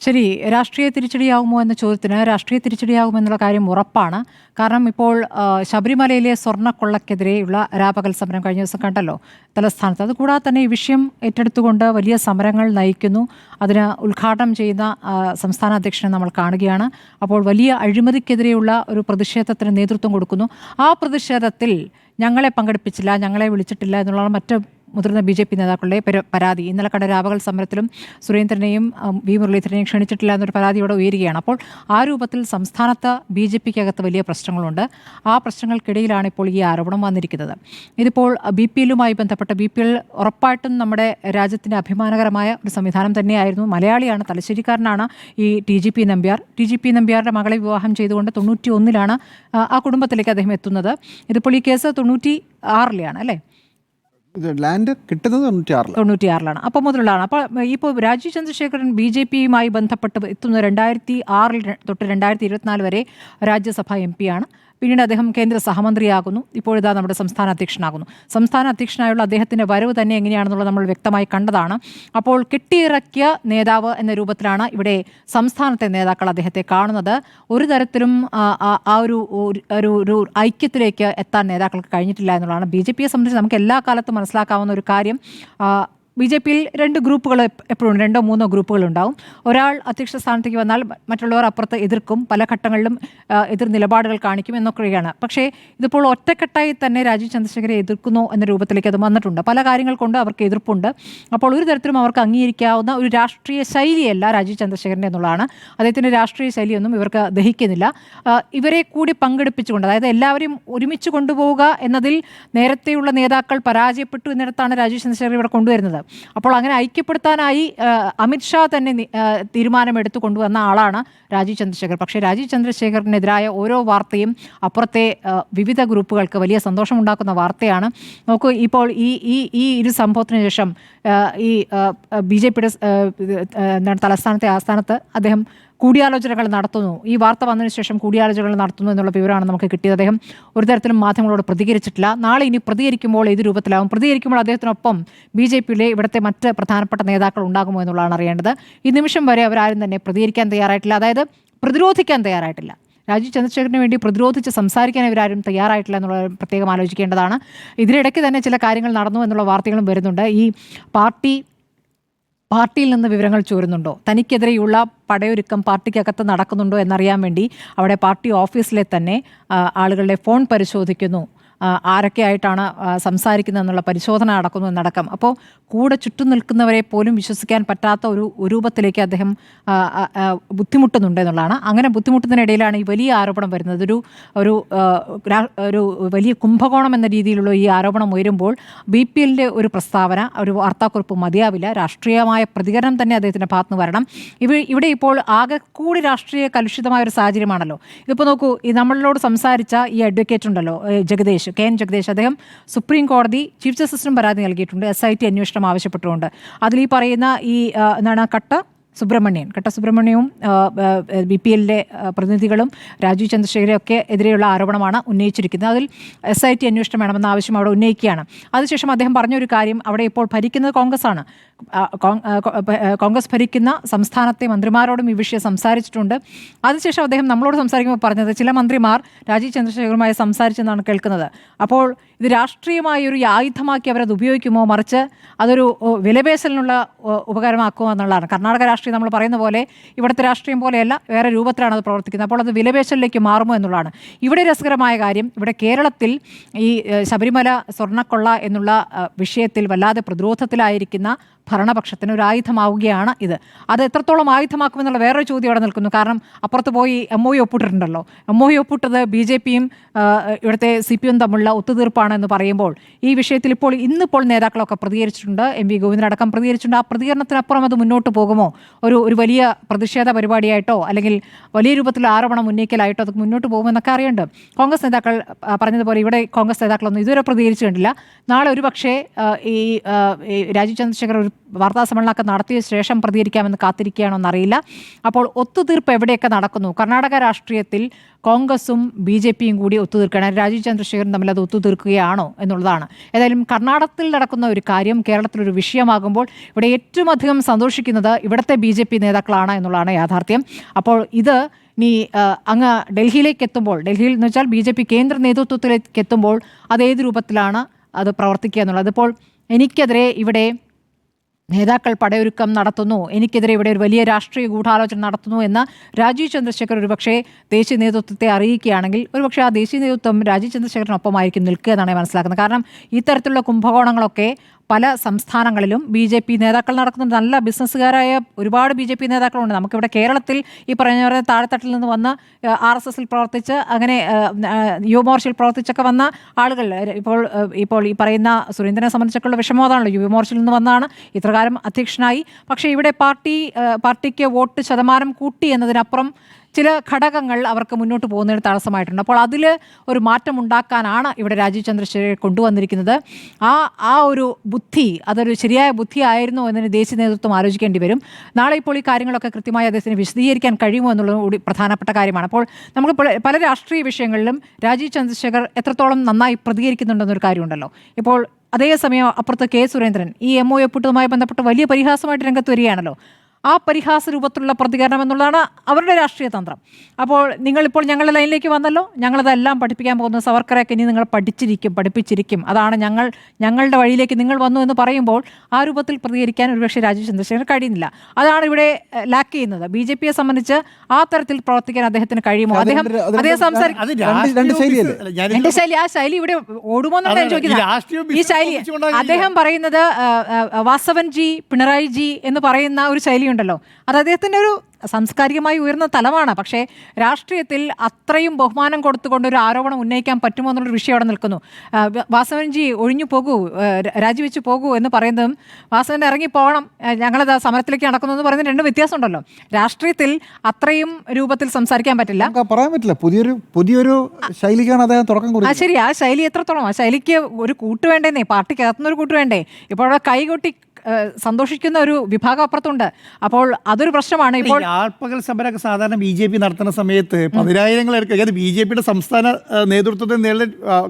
ശരി, രാഷ്ട്രീയ തിരിച്ചടിയാകുമോ എന്ന ചോദ്യത്തിന് രാഷ്ട്രീയ തിരിച്ചടിയാകുമെന്നുള്ള കാര്യം ഉറപ്പാണ്. കാരണം ഇപ്പോൾ ശബരിമലയിലെ സ്വർണ്ണക്കൊള്ളക്കെതിരെയുള്ള രാപകൽ സമരം കഴിഞ്ഞ ദിവസം കണ്ടല്ലോ തലസ്ഥാനത്ത്. അതുകൂടാതെ തന്നെ ഈ വിഷയം ഏറ്റെടുത്തുകൊണ്ട് വലിയ സമരങ്ങൾ നയിക്കുന്നു. അതിന് ഉദ്ഘാടനം ചെയ്യുന്ന സംസ്ഥാന അധ്യക്ഷനെ നമ്മൾ കാണുകയാണ്. അപ്പോൾ വലിയ അഴിമതിക്കെതിരെയുള്ള ഒരു പ്രതിഷേധത്തിന് നേതൃത്വം കൊടുക്കുന്നു. ആ പ്രതിഷേധത്തിൽ ഞങ്ങളെ പങ്കെടുപ്പിച്ചില്ല, ഞങ്ങളെ വിളിച്ചിട്ടില്ല എന്നുള്ള മറ്റ് മുതിർന്ന BJP നേതാക്കളുടെ പരാതി. ഇന്നലെ കണ്ട രാപകൽ സമരത്തിലും സുരേന്ദ്രനെയും വി മുരളീധരനെയും ക്ഷണിച്ചിട്ടില്ല എന്നൊരു പരാതി ഇവിടെ ഉയരുകയാണ്. അപ്പോൾ ആ രൂപത്തിൽ സംസ്ഥാനത്ത് BJPക്കകത്ത് വലിയ പ്രശ്നങ്ങളുണ്ട്. ആ പ്രശ്നങ്ങൾക്കിടയിലാണ് ഇപ്പോൾ ഈ ആരോപണം വന്നിരിക്കുന്നത്. ഇതിപ്പോൾ BPLുമായി ബന്ധപ്പെട്ട് BPL ഉറപ്പായിട്ടും നമ്മുടെ രാജ്യത്തിൻ്റെ അഭിമാനകരമായ ഒരു സംവിധാനം തന്നെയായിരുന്നു. മലയാളിയാണ്, തലശ്ശേരിക്കാരനാണ് ഈ TGP നമ്പ്യാർ. TGP നമ്പ്യാരുടെ മകളെ വിവാഹം ചെയ്തുകൊണ്ട് 91-ലാണ് ആ കുടുംബത്തിലേക്ക് അദ്ദേഹം എത്തുന്നത്. ഇതിപ്പോൾ ഈ കേസ് 96-ലാണ് അല്ലേ? ലാൻഡ് കിട്ടുന്നത് 96-ലാണ്. അപ്പോൾ മുതലുള്ളതാണ്. അപ്പോൾ ഇപ്പോൾ രാജീവ് ചന്ദ്രശേഖരൻ BJPയുമായി ബന്ധപ്പെട്ട് എത്തുന്നത് 2006 തൊട്ട് 2024 വരെ രാജ്യസഭാ MP ആണ്. പിന്നീട് അദ്ദേഹം കേന്ദ്ര സഹമന്ത്രിയാകുന്നു. ഇപ്പോഴിതാ നമ്മുടെ സംസ്ഥാന അധ്യക്ഷനാകുന്നു. സംസ്ഥാന അധ്യക്ഷനായുള്ള അദ്ദേഹത്തിൻ്റെ വരവ് തന്നെ എങ്ങനെയാണെന്നുള്ളത് നമ്മൾ വ്യക്തമായി കണ്ടതാണ്. അപ്പോൾ കെട്ടിയിറക്കിയ നേതാവ് എന്ന രൂപത്തിലാണ് ഇവിടെ സംസ്ഥാനത്തെ നേതാക്കൾ അദ്ദേഹത്തെ കാണുന്നത്. ഒരു തരത്തിലും ആ ഒരു ഐക്യത്തിലേക്ക് എത്താൻ നേതാക്കൾക്ക് കഴിഞ്ഞിട്ടില്ല എന്നുള്ളതാണ്. BJPയെ സംബന്ധിച്ച് നമുക്ക് എല്ലാ കാലത്തും മനസ്സിലാക്കാവുന്ന ഒരു കാര്യം, BJPയിൽ 2 ഗ്രൂപ്പുകൾ എപ്പോഴും 2-3 ഗ്രൂപ്പുകളുണ്ടാവും. ഒരാൾ അധ്യക്ഷ സ്ഥാനത്തേക്ക് വന്നാൽ മറ്റുള്ളവർ അപ്പുറത്ത് എതിർക്കും, പല ഘട്ടങ്ങളിലും എതിർ നിലപാടുകൾ കാണിക്കും എന്നൊക്കെയാണ്. പക്ഷേ ഇതിപ്പോൾ ഒറ്റക്കെട്ടായി തന്നെ രാജീവ് ചന്ദ്രശേഖരെ എതിർക്കുന്നു എന്ന രൂപത്തിലേക്ക് അത് വന്നിട്ടുണ്ട്. പല കാര്യങ്ങൾ കൊണ്ട് അവർക്ക് എതിർപ്പുണ്ട്. അപ്പോൾ ഒരു തരത്തിലും അവർക്ക് അംഗീകരിക്കാവുന്ന ഒരു രാഷ്ട്രീയ ശൈലിയല്ല രാജീവ് ചന്ദ്രശേഖരൻ്റെ എന്നുള്ളതാണ്. അദ്ദേഹത്തിൻ്റെ രാഷ്ട്രീയ ശൈലിയൊന്നും ഇവർക്ക് ദഹിക്കുന്നില്ല. ഇവരെ കൂടി പങ്കെടുപ്പിച്ചുകൊണ്ട്, അതായത് എല്ലാവരെയും ഒരുമിച്ച് കൊണ്ടുപോവുക എന്നതിൽ നേരത്തെയുള്ള നേതാക്കൾ പരാജയപ്പെട്ടു എന്നിടത്താണ് രാജീവ് ചന്ദ്രശേഖർ ഇവിടെ കൊണ്ടുവരുന്നത്. അപ്പോൾ അങ്ങനെ ഐക്യപ്പെടുത്താനായി അമിത്ഷാ തന്നെ തീരുമാനമെടുത്തു കൊണ്ടുവന്ന ആളാണ് രാജീവ് ചന്ദ്രശേഖർ. പക്ഷേ രാജീവ് ചന്ദ്രശേഖറിനെതിരായ ഓരോ വാർത്തയും അപ്പുറത്തെ വിവിധ ഗ്രൂപ്പുകൾക്ക് വലിയ സന്തോഷമുണ്ടാക്കുന്ന വാർത്തയാണ്. നോക്കൂ, ഇപ്പോൾ ഈ ഒരു സംഭവത്തിന് ശേഷം ഈ BJPയുടെ തലസ്ഥാനത്തെ ആസ്ഥാനത്ത് അദ്ദേഹം കൂടിയാലോചനകൾ നടത്തുന്നു. ഈ വാർത്ത വന്നതിന് ശേഷം കൂടിയാലോചനകൾ നടത്തുന്നു എന്നുള്ള വിവരമാണ് നമുക്ക് കിട്ടിയത്. അദ്ദേഹം ഒരു തരത്തിലും മാധ്യമങ്ങളോട് പ്രതികരിച്ചിട്ടില്ല. നാളെ ഇനി പ്രതികരിക്കുമ്പോൾ ഏത് രൂപത്തിലാവും, പ്രതികരിക്കുമ്പോൾ അദ്ദേഹത്തിനൊപ്പം BJPയിലെ ഇവിടുത്തെ മറ്റ് പ്രധാനപ്പെട്ട നേതാക്കൾ ഉണ്ടാകുമോ എന്നുള്ളതാണ് അറിയേണ്ടത്. ഈ നിമിഷം വരെ അവരാരും തന്നെ പ്രതികരിക്കാൻ തയ്യാറായിട്ടില്ല, അതായത് പ്രതിരോധിക്കാൻ തയ്യാറായിട്ടില്ല. രാജീവ് ചന്ദ്രശേഖരന് വേണ്ടി പ്രതിരോധിച്ച് സംസാരിക്കാൻ ഇവരാരും തയ്യാറായിട്ടില്ല എന്നുള്ളത് പ്രത്യേകം ആലോചിക്കേണ്ടതാണ്. ഇതിനിടയ്ക്ക് തന്നെ ചില കാര്യങ്ങൾ നടന്നു എന്നുള്ള വാർത്തകളും വരുന്നുണ്ട്. ഈ പാർട്ടിയിൽ നിന്ന് വിവരങ്ങൾ ചോരുന്നുണ്ടോ, തനിക്കെതിരെയുള്ള പടയൊരുക്കം പാർട്ടിക്കകത്ത് നടക്കുന്നുണ്ടോ എന്നറിയാൻ വേണ്ടി അവിടെ പാർട്ടി ഓഫീസിലെ തന്നെ ആളുകളുടെ ഫോൺ പരിശോധിക്കുന്നു. ആരൊക്കെ ആയിട്ടാണ് സംസാരിക്കുന്നത് എന്നുള്ള പരിശോധന നടക്കുന്നു എന്നടക്കം. അപ്പോൾ കൂടെ ചുറ്റും നിൽക്കുന്നവരെ പോലും വിശ്വസിക്കാൻ പറ്റാത്ത ഒരു രൂപത്തിലേക്ക് അദ്ദേഹം ബുദ്ധിമുട്ടുന്നുണ്ട് എന്നുള്ളതാണ്. അങ്ങനെ ബുദ്ധിമുട്ടുന്നതിനിടയിലാണ് ഈ വലിയ ആരോപണം വരുന്നത്. ഒരു വലിയ കുംഭകോണം എന്ന രീതിയിലുള്ള ഈ ആരോപണം ഉയരുമ്പോൾ BPLൻ്റെ ഒരു പ്രസ്താവന, ഒരു വാർത്താക്കുറിപ്പ് മതിയാവില്ല. രാഷ്ട്രീയമായ പ്രതികരണം തന്നെ അദ്ദേഹത്തിൻ്റെ ഭാഗത്തുനിന്ന് വരണം. ഇവിടെ ഇപ്പോൾ ആകെ കൂടി രാഷ്ട്രീയ കലുഷിതമായ ഒരു സാഹചര്യമാണല്ലോ. ഇതിപ്പോൾ നോക്കൂ, ഈ നമ്മളോട് സംസാരിച്ച ഈ അഡ്വക്കേറ്റ് ഉണ്ടല്ലോ, KN ജഗദീഷ്, അദ്ദേഹം സുപ്രീം കോടതി ചീഫ് ജസ്റ്റിസിനും പരാതി നൽകിയിട്ടുണ്ട്, SIT അന്വേഷണം ആവശ്യപ്പെട്ടുകൊണ്ട്. അതിൽ ഈ പറയുന്ന കട്ട സുബ്രഹ്മണ്യവും BPLൻ്റെ പ്രതിനിധികളും രാജീവ് ചന്ദ്രശേഖരൊക്കെ എതിരെയുള്ള ആരോപണമാണ് ഉന്നയിച്ചിരിക്കുന്നത്. അതിൽ SIT അന്വേഷണം വേണമെന്ന ആവശ്യം അവിടെ ഉന്നയിക്കുകയാണ്. അതിനുശേഷം അദ്ദേഹം പറഞ്ഞൊരു കാര്യം, അവിടെ ഇപ്പോൾ ഭരിക്കുന്നത് കോൺഗ്രസ്സാണ്. കോൺഗ്രസ് ഭരിക്കുന്ന സംസ്ഥാനത്തെ മന്ത്രിമാരോടും ഈ വിഷയം സംസാരിച്ചിട്ടുണ്ട്. അതിനുശേഷം അദ്ദേഹം നമ്മളോട് സംസാരിക്കുമ്പോൾ പറഞ്ഞത് ചില മന്ത്രിമാർ രാജീവ് ചന്ദ്രശേഖറുമായി സംസാരിച്ചെന്നാണ് കേൾക്കുന്നത്. അപ്പോൾ ഇത് രാഷ്ട്രീയമായ ഒരു ആയുധമാക്കി അവരത് ഉപയോഗിക്കുമോ, മറിച്ച് അതൊരു വിലപേശലിനുള്ള ഉപകരണമാക്കുമോ എന്നുള്ളതാണ്. കർണാടക രാഷ്ട്രീയം നമ്മൾ പറയുന്ന പോലെ ഇവിടുത്തെ രാഷ്ട്രീയം പോലെയല്ല, വേറെ രൂപത്തിലാണ് അത് പ്രവർത്തിക്കുന്നത്. അപ്പോൾ അത് വിലപേശലിലേക്ക് മാറുമോ എന്നുള്ളതാണ്. ഇവിടെ രസകരമായ കാര്യം, ഇവിടെ കേരളത്തിൽ ഈ ശബരിമല സ്വർണ്ണക്കൊള്ള എന്നുള്ള വിഷയത്തിൽ വല്ലാതെ പ്രതിരോധത്തിലായിരിക്കുന്ന ഭരണപക്ഷത്തിന് ഒരു ആയുധമാവുകയാണ് ഇത്. അത് എത്രത്തോളം ആയുധമാക്കുമെന്നുള്ള വേറൊരു ചോദ്യം അവിടെ നിൽക്കുന്നു. കാരണം അപ്പുറത്ത് പോയി MOU ഒപ്പിട്ടിട്ടുണ്ടല്ലോ. MOU ഒപ്പിട്ടത് BJPയും ഇവിടുത്തെ CPM തമ്മിലുള്ള ഒത്തുതീർപ്പാണ് എന്ന് പറയുമ്പോൾ ഈ വിഷയത്തിൽ ഇന്നിപ്പോൾ നേതാക്കളൊക്കെ പ്രതികരിച്ചിട്ടുണ്ട്. MV ഗോവിന്ദനടക്കം പ്രതികരിച്ചിട്ടുണ്ട്. ആ പ്രതികരണത്തിനപ്പുറം അത് മുന്നോട്ട് പോകുമോ, ഒരു വലിയ പ്രതിഷേധ പരിപാടിയായിട്ടോ അല്ലെങ്കിൽ വലിയ രൂപത്തിൽ ആരോപണം ഉന്നയിക്കലായിട്ടോ അത് മുന്നോട്ട് പോകുമെന്നൊക്കെ അറിയേണ്ടത്. കോൺഗ്രസ് നേതാക്കൾ പറഞ്ഞതുപോലെ ഇവിടെ കോൺഗ്രസ് നേതാക്കളൊന്നും ഇതുവരെ പ്രതികരിച്ചു കണ്ടില്ല. നാളെ ഒരു പക്ഷേ ഈ രാജീവ് ചന്ദ്രശേഖർ ഒരു വാർത്താ സമ്മേളനമൊക്കെ നടത്തിയ ശേഷം പ്രതികരിക്കാമെന്ന് കാത്തിരിക്കുകയാണോ എന്നറിയില്ല. അപ്പോൾ ഒത്തുതീർപ്പ് എവിടെയൊക്കെ നടക്കുന്നു? കർണാടക രാഷ്ട്രീയത്തിൽ കോൺഗ്രസും BJPയും കൂടി ഒത്തുതീർക്കുകയാണ്. രാജീവ് ചന്ദ്രശേഖരൻ തമ്മിൽ അത് ഒത്തുതീർക്കുകയാണോ എന്നുള്ളതാണ്. ഏതായാലും കർണാടകത്തിൽ നടക്കുന്ന ഒരു കാര്യം കേരളത്തിലൊരു വിഷയമാകുമ്പോൾ ഇവിടെ ഏറ്റവും അധികം സന്തോഷിക്കുന്നത് ഇവിടുത്തെ BJP നേതാക്കളാണ് എന്നുള്ളതാണ് യാഥാർത്ഥ്യം. അപ്പോൾ ഇത് ഇനി അങ്ങ് ഡൽഹിയിലേക്ക് എത്തുമ്പോൾ, ഡൽഹിയിൽ എന്ന് വെച്ചാൽ BJP കേന്ദ്ര നേതൃത്വത്തിലേക്ക് എത്തുമ്പോൾ അത് ഏത് രൂപത്തിലാണ് അത് പ്രവർത്തിക്കുക എന്നുള്ളത്. ഇപ്പോൾ എനിക്കെതിരെ ഇവിടെ നേതാക്കൾ പടയൊരുക്കം നടത്തുന്നു, എനിക്കെതിരെ ഇവിടെ ഒരു വലിയ രാഷ്ട്രീയ ഗൂഢാലോചന നടത്തുന്നു എന്ന് രാജീവ് ചന്ദ്രശേഖർ ഒരുപക്ഷെ ദേശീയ നേതൃത്വത്തെ അറിയിക്കുകയാണെങ്കിൽ ഒരുപക്ഷെ ആ ദേശീയ നേതൃത്വം രാജീവ് ചന്ദ്രശേഖരനൊപ്പമായിരിക്കും നിൽക്കുക എന്നാണ് മനസ്സിലാക്കുന്നത്. കാരണം ഇത്തരത്തിലുള്ള കുംഭകോണങ്ങളൊക്കെ പല സംസ്ഥാനങ്ങളിലും BJP നേതാക്കൾ നടക്കുന്ന നല്ല ബിസിനസ്സുകാരായ ഒരുപാട് BJP നേതാക്കളുണ്ട്. നമുക്കിവിടെ കേരളത്തിൽ ഈ പറഞ്ഞ താഴെത്തട്ടിൽ നിന്ന് വന്ന് RSSൽ പ്രവർത്തിച്ച് അങ്ങനെ യുവമോർച്ചയിൽ പ്രവർത്തിച്ചൊക്കെ വന്ന ആളുകൾ ഇപ്പോൾ ഈ പറയുന്ന സുരേന്ദ്രനെ സംബന്ധിച്ചൊക്കെയുള്ള വിഷമം അതാണല്ലോ. യുവമോർച്ചയിൽ നിന്ന് വന്നാണ് ഇത്രകാലം അധ്യക്ഷനായി. പക്ഷേ ഇവിടെ പാർട്ടിക്ക് വോട്ട് ശതമാനം കൂട്ടി എന്നതിനപ്പുറം ചില ഘടകങ്ങൾ അവർക്ക് മുന്നോട്ട് പോകുന്നതിന് തടസ്സമായിട്ടുണ്ട്. അപ്പോൾ അതിൽ ഒരു മാറ്റം ഉണ്ടാക്കാനാണ് ഇവിടെ രാജീവ് ചന്ദ്രശേഖർ കൊണ്ടുവന്നിരിക്കുന്നത്. ആ ഒരു ബുദ്ധി അതൊരു ശരിയായ ബുദ്ധിയായിരുന്നു എന്നതിന് ദേശീയ നേതൃത്വം ആലോചിക്കേണ്ടി വരും. നാളെ ഇപ്പോൾ ഈ കാര്യങ്ങളൊക്കെ കൃത്യമായി അദ്ദേഹത്തിന് വിശദീകരിക്കാൻ കഴിയുമോ എന്നുള്ളത് കൂടി പ്രധാനപ്പെട്ട കാര്യമാണ്. അപ്പോൾ നമുക്ക് പല രാഷ്ട്രീയ വിഷയങ്ങളിലും രാജീവ് ചന്ദ്രശേഖർ എത്രത്തോളം നന്നായി പ്രതികരിക്കുന്നുണ്ടെന്നൊരു കാര്യമുണ്ടല്ലോ. ഇപ്പോൾ അതേസമയം അപ്പുറത്ത് K. സുരേന്ദ്രൻ ഈ MOU ഒപ്പിട്ടതുമായി ബന്ധപ്പെട്ട് വലിയ പരിഹാസമായിട്ട് രംഗത്ത് വരികയാണല്ലോ. ആ പരിഹാസ രൂപത്തിലുള്ള പ്രതികരണം എന്നുള്ളതാണ് അവരുടെ രാഷ്ട്രീയ തന്ത്രം. അപ്പോൾ നിങ്ങളിപ്പോൾ ഞങ്ങളുടെ ലൈനിലേക്ക് വന്നല്ലോ, ഞങ്ങളതെല്ലാം പഠിപ്പിക്കാൻ പോകുന്ന സവർക്കറൊക്കെ ഇനി നിങ്ങൾ പഠിപ്പിച്ചിരിക്കും, അതാണ് ഞങ്ങളുടെ വഴിയിലേക്ക് നിങ്ങൾ വന്നു എന്ന് പറയുമ്പോൾ ആ രൂപത്തിൽ പ്രതികരിക്കാൻ ഒരുപക്ഷെ രാജീവ് ചന്ദ്രശേഖർ കഴിയുന്നില്ല. അതാണ് ഇവിടെ ലാക്ക് ചെയ്യുന്നത്. BJPയെ സംബന്ധിച്ച് ആ തരത്തിൽ പ്രവർത്തിക്കാൻ അദ്ദേഹത്തിന് കഴിയുമോ? അദ്ദേഹം എന്റെ ശൈലി, ആ ശൈലി ഇവിടെ ഓടുമോ എന്നാണ് ഞാൻ ചോദിക്കുന്നത്. ഈ ശൈലി അദ്ദേഹം പറയുന്നത് വാസവൻജി, പിണറായിജി എന്ന് പറയുന്ന ഒരു ശൈലി ഉണ്ടല്ലോ, അത് അദ്ദേഹത്തിൻ്റെ ഒരു സാംസ്കാരികമായി ഉയർന്ന തലമാണ്. പക്ഷേ രാഷ്ട്രീയത്തിൽ അത്രയും ബഹുമാനം കൊടുത്തുകൊണ്ട് ഒരു ആരോപണം ഉന്നയിക്കാൻ പറ്റുമോ എന്നുള്ളൊരു വിഷയം അവിടെ നിൽക്കുന്നു. വാസവൻജി ഒഴിഞ്ഞു പോകൂ, രാജിവെച്ച് പോകൂ എന്ന് പറയുന്നതും വാസവൻ ഇറങ്ങി പോകണം, ഞങ്ങളത് സമരത്തിലേക്ക് നടക്കുന്നു എന്ന് പറയുന്നത് രണ്ടും വ്യത്യാസമുണ്ടല്ലോ. രാഷ്ട്രീയത്തിൽ അത്രയും രൂപത്തിൽ സംസാരിക്കാൻ പറ്റില്ല, പറയാൻ പറ്റില്ല. പുതിയൊരു ശൈലിക്കാണ് അദ്ദേഹം തുടക്കം കൊടുക്കുന്നത്. ശരി, ആ ശൈലി എത്രത്തോളം, ആ ശൈലിക്ക് ഒരു കൂട്ട് വേണ്ടേന്നേ, പാർട്ടിക്കകത്തുനിന്നൊരു കൂട്ട് വേണ്ടേ? ഇപ്പോൾ അവിടെ കൈകൊട്ടി സന്തോഷിക്കുന്ന ഒരു വിഭാഗം അപ്പുറത്തുണ്ട്. അപ്പോൾ അതൊരു പ്രശ്നമാണ്. ഇപ്പോൾ രാപ്പകൽ സമരമൊക്കെ സാധാരണ BJP നടത്തുന്ന സമയത്ത് 10,000 BJPയുടെ സംസ്ഥാന നേതൃത്വത്തിൽ നേരിൽ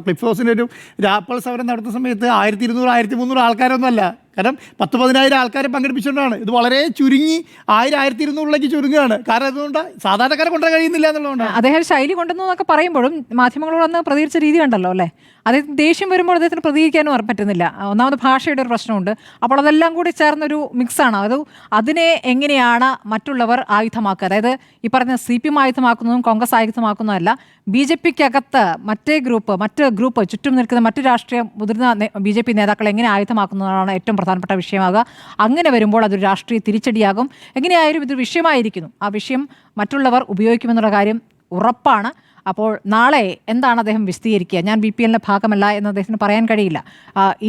ക്ലിഫ് ഹൗസിൻ്റെ ഒരു രാപ്പകൽ സമരം നടത്തുന്ന സമയത്ത് 1200, 1300 ആൾക്കാരൊന്നും അല്ല. കാരണം 10,000 ആൾക്കാരെ പങ്കെടുപ്പിച്ചുകൊണ്ടാണ്. ഇത് വളരെ ചുരുങ്ങി 1000-1200 ചുരുങ്ങുകയാണ്. കാരണം അതുകൊണ്ട് സാധാരണക്കാരെ കൊണ്ടുവരാൻ കഴിയുന്നില്ല എന്നുള്ളതുകൊണ്ടാണ്. അദ്ദേഹം ശൈലി കൊണ്ടുവന്നതൊക്കെ പറയുമ്പോഴും മാധ്യമങ്ങളോട് അന്ന് പ്രതികരിച്ച രീതി കണ്ടല്ലോ അല്ലേ? അദ്ദേഹത്തിന് ദേഷ്യം വരുമ്പോൾ അദ്ദേഹത്തിന് പ്രതികരിക്കാനും പറ്റുന്നില്ല. ഒന്നാമത് ഭാഷയുടെ ഒരു പ്രശ്നമുണ്ട്. അപ്പോൾ അതെല്ലാം കൂടി ചേർന്നൊരു മിക്സാണ്. അതിനെ എങ്ങനെയാണ് മറ്റുള്ളവർ ആയുധമാക്കുക? അതായത് ഈ പറഞ്ഞ CPM ആയുധമാക്കുന്നതും കോൺഗ്രസ് ആയുധമാക്കുന്നതല്ല, BJPക്കകത്ത് മറ്റ് ഗ്രൂപ്പ് ചുറ്റും നിൽക്കുന്ന മറ്റു രാഷ്ട്രീയ മുതിർന്ന BJP നേതാക്കളെ എങ്ങനെ ആയുധമാക്കുന്നതാണ് ഏറ്റവും പ്രധാനപ്പെട്ട വിഷയമാകുക. അങ്ങനെ വരുമ്പോൾ അതൊരു രാഷ്ട്രീയ തിരിച്ചടിയാകും. എങ്ങനെയായാലും ഇതൊരു വിഷയമായിരിക്കുന്നു. ആ വിഷയം മറ്റുള്ളവർ ഉപയോഗിക്കുമെന്നുള്ള കാര്യം ഉറപ്പാണ്. അപ്പോൾ നാളെ എന്താണ് അദ്ദേഹം വിശദീകരിക്കുക? ഞാൻ BPLന്റെ ഭാഗമല്ല എന്ന് അദ്ദേഹത്തിന് പറയാൻ കഴിയില്ല.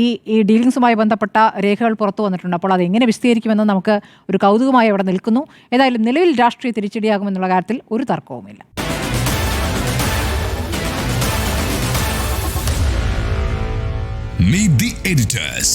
ഈ ഡീലിങ്സുമായി ബന്ധപ്പെട്ട രേഖകൾ പുറത്തു വന്നിട്ടുണ്ട്. അപ്പോൾ അത് എങ്ങനെ വിശദീകരിക്കുമെന്ന് നമുക്ക് ഒരു കൗതുകമായി അവിടെ നിൽക്കുന്നു. ഏതായാലും നിലവിൽ രാഷ്ട്രീയ തിരിച്ചടിയാകുമെന്നുള്ള കാര്യത്തിൽ ഒരു തർക്കവുമില്ല. Meet the editors.